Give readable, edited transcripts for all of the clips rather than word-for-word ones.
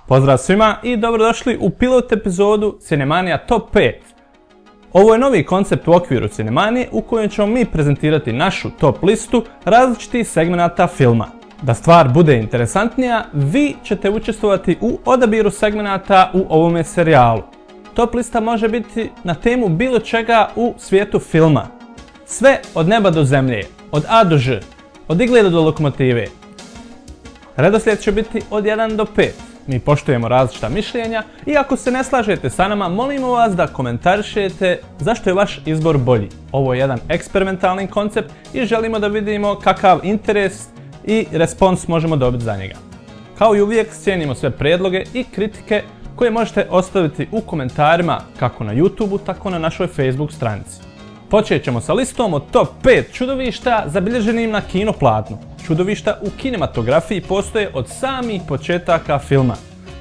Pozdrav svima i dobrodošli u pilot epizodu Cinemanija Top 5. Ovo je novi koncept u okviru Cinemanije u kojem ćemo mi prezentirati našu top listu različitih segmenata filma. Da stvar bude interesantnija, vi ćete učestvovati u odabiru segmenata u ovome serijalu. Top lista može biti na temu bilo čega u svijetu filma. Sve od neba do zemlje, od A do Ž, od igleda do lokomotive. Redoslijed će biti od 1 do 5. Mi poštujemo različita mišljenja i ako se ne slažete sa nama, molimo vas da komentarišete zašto je vaš izbor bolji. Ovo je jedan eksperimentalni koncept i želimo da vidimo kakav interes i respons možemo dobiti za njega. Kao i uvijek, cijenimo sve prijedloge i kritike koje možete ostaviti u komentarima kako na YouTube-u, tako na našoj Facebook stranici. Počet ćemo sa listom od top 5 čudovišta zabilježenim na kino platnu. Čudovišta u kinematografiji postoje od samih početaka filma.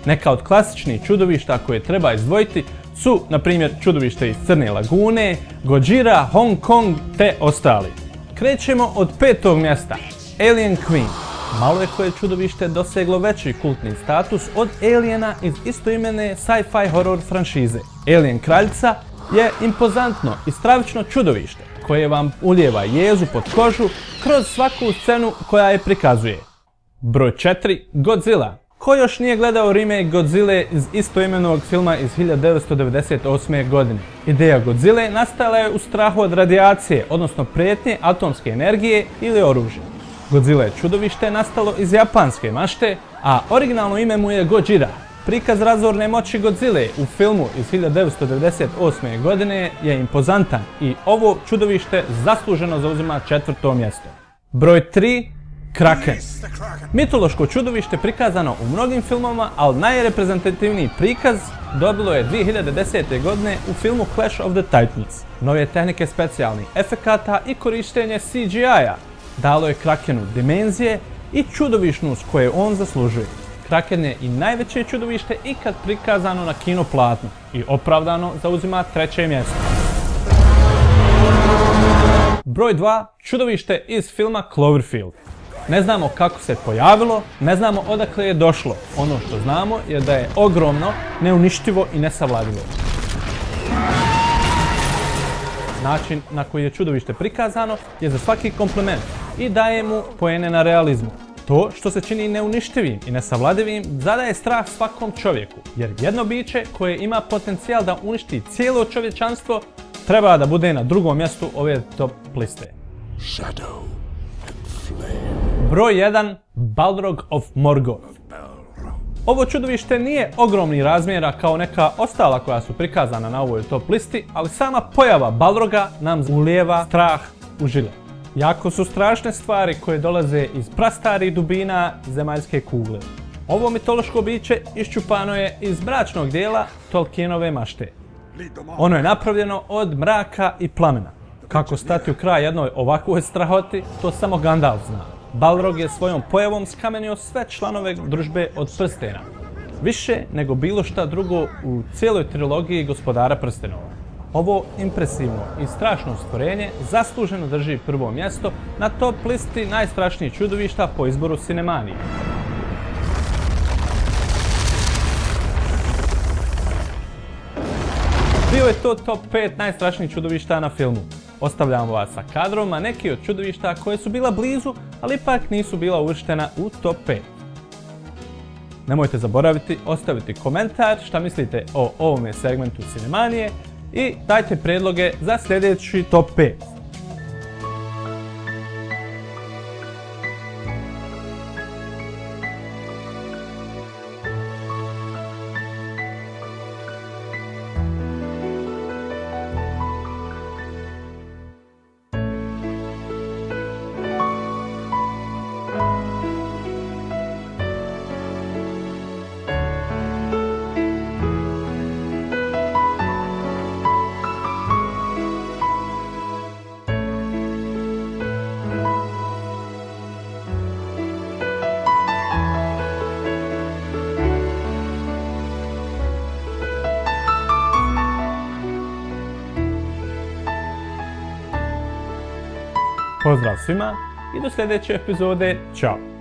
Neka od klasičnih čudovišta koje treba izdvojiti su, na primjer, čudovište iz Crne lagune, Godzilla, Hong Kong te ostali. Krećemo od 5. mjesta, Alien Queen. Malo je koje čudovište doseglo veći kultni status od Aliena iz istoimene sci-fi horror franšize. Alien kraljica je impozantno i stravično čudovište koje vam ulijeva jezu pod kožu kroz svaku scenu koja je prikazuje. Broj 4. Godzilla. Ko još nije gledao remake Godzilla iz istoimenog filma iz 1998. godine? Ideja Godzilla nastala je u strahu od radijacije, odnosno prijetnje atomske energije ili oružja. Godzilla je čudovište nastalo iz japanske mašte, a originalno ime mu je Gojira. Prikaz razorne moći Godzilla u filmu iz 1998. godine je impozantan i ovo čudovište zasluženo zauzima 4. mjesto. Broj 3. Kraken. Mitološko čudovište prikazano u mnogim filmovima, ali najreprezentativniji prikaz dobilo je 2010. godine u filmu Clash of the Titans. Nove tehnike specijalnih efekata i korištenje CGI-a dalo je Krakenu dimenzije i čudovišnost koje on zaslužuje. Kraken je i najveće čudovište ikad prikazano na kino platnu i opravdano zauzima 3. mjesto. Broj 2. Čudovište iz filma Cloverfield. Ne znamo kako se pojavilo, ne znamo odakle je došlo. Ono što znamo je da je ogromno, neuništivo i nesavladivo. Način na koji je čudovište prikazano je za svaki kompliment i daje mu poene na realizmu. To što se čini neuništivim i nesavladivim zadaje strah svakom čovjeku, jer jedno biće koje ima potencijal da uništi cijelo čovječanstvo treba da bude na 2. mjestu ove top liste. Broj 1. Balrog of Morgoth. Ovo čudovište nije ogromnih razmjera kao neka ostala koja su prikazana na ovoj top listi, ali sama pojava Balroga nam ulijeva strah u žile. Jako su strašne stvari koje dolaze iz prastarih dubina zemaljske kugle. Ovo mitološko biće iščupano je iz mračnog dijela Tolkienove mašte. Ono je napravljeno od mraka i plamena. Kako stati u kraj jednoj ovakvoj strahoti, to samo Gandalf zna. Balrog je svojom pojavom skamenio sve članove družbe od prstena. Više nego bilo šta drugo u cijeloj trilogiji Gospodara prstenova. Ovo impresivno i strašno stvorenje zasluženo drži 1. mjesto na top listi najstrašnijih čudovišta po izboru Cinemanije. Bio je to top 5 najstrašnijih čudovišta na filmu. Ostavljamo vas sa kadrovima neki od čudovišta koje su bila blizu, ali ipak nisu bila uvrštena u top 5. Nemojte zaboraviti ostaviti komentar šta mislite o ovome segmentu Cinemanije i dajte prijedloge za sljedeći top 5. Pozdrav svima i do sljedeće epizode. Ćao!